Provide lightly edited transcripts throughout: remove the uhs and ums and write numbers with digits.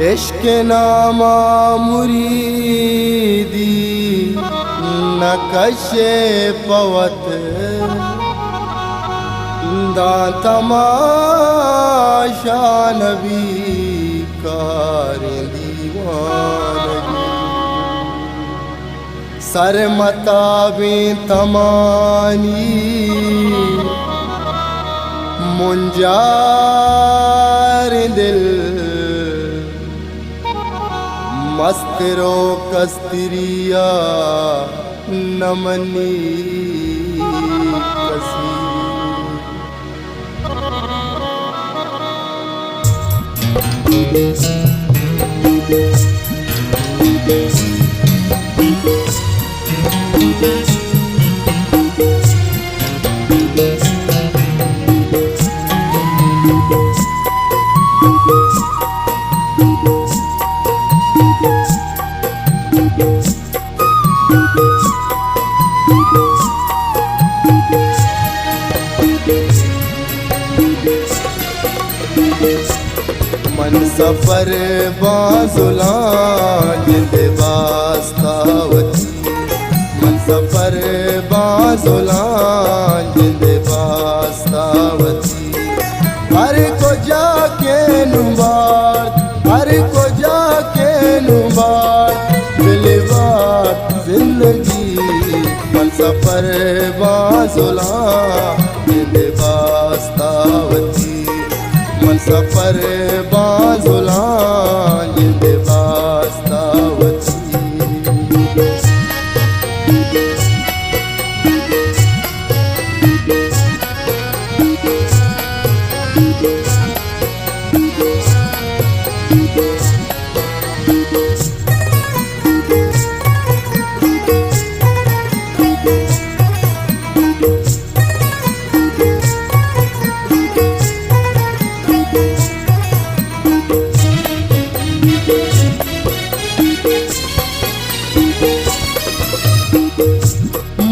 इश्क नामा मुरीदी नकशे पवत दा तमाशा नबी कार दीवानगी सर मताबे तमानी मुंजार दिल मस्त रो कस्तरिया नमनी कसी मन सफर बाजुला जिंद वास्तावती मन सफर बाजुला जिंद वास्तावती हर को जाके नुबार हर को जाके नुबार बिलवार जिंदगी मन सफर बाजुला जिंद वास्तावती मन सफर बाजुला जिंद वास्तावती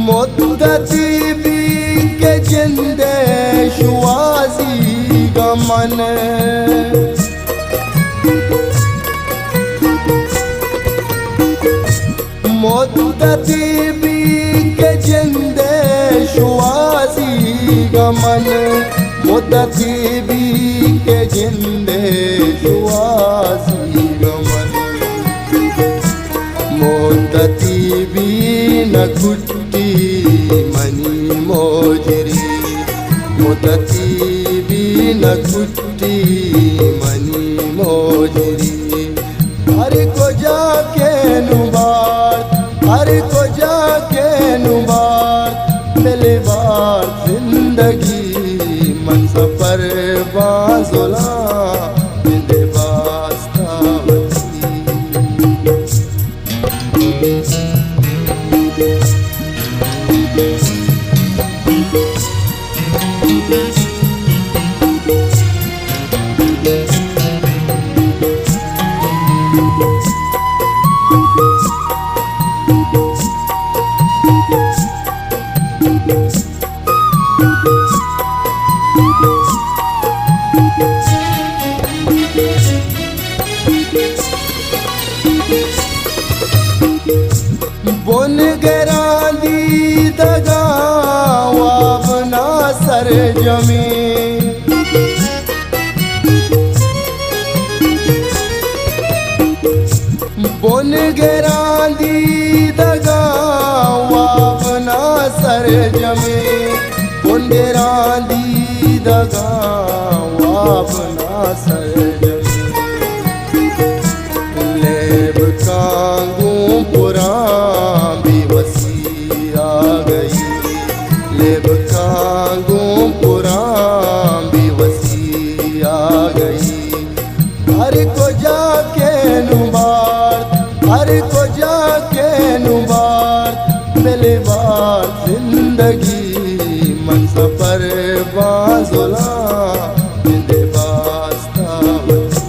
मुद्दती भी के जिंदे शुआजी गमन मुद्दती भी के जिंदे शुआजी गमन मुद्दती भी के जिंदे शुआजी गमन मुद्दती भी न कुट्टी मनी मोजरी मुद्दती भी न कुट्टी मनी मोजरी हर को जाके नुबार हर को जाके नुबार मिले बार जिंदगी मन सफर बाजुला जिंद वास्तावती बुन गरांदी दगा वाबना सर जमी बुन गरांदी दगा वाबना सर जमी बुन गरांदी दगा वाबना सर जमी लेब कांगू पुरा लेब कांगू पुरा भी वसी आ गई हर को जाके नुबार हर को जाके नुबार मिले बार जिंदगी मन सफर बाजुला जिंद वास्तावती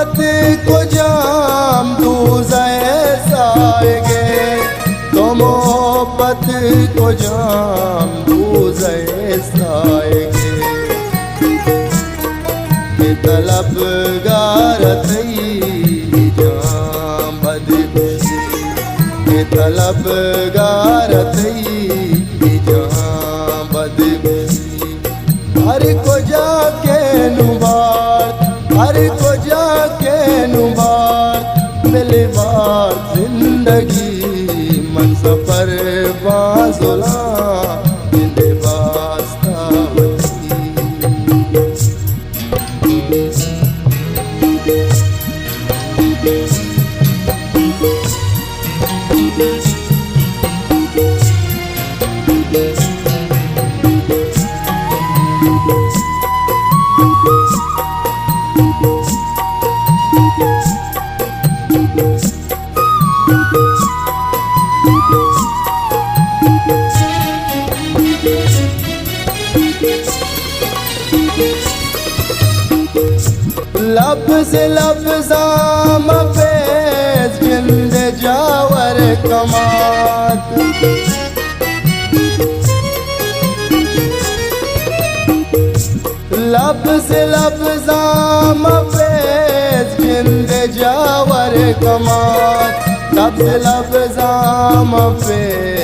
मोहब्बत को जाम दूज़े साएगे, तो मोहब्बत को जाम दूज़े साएगे। के तलबगार थई जाम बदखुशी, के तलबगार थई जाम बदखुशी। हर को जाके नुबार, हर को जाके नुबार, मिले बार जिंदगी मन सफर बाज़ुला मिले वास्ता लफ्ज़ लफ्ज़ाम पेश जिंद जावर कमात, लफ्ज़ लफ्ज़ाम पेश जिंद जावर कमात, लफ्ज़ लफ्ज़ाम पेश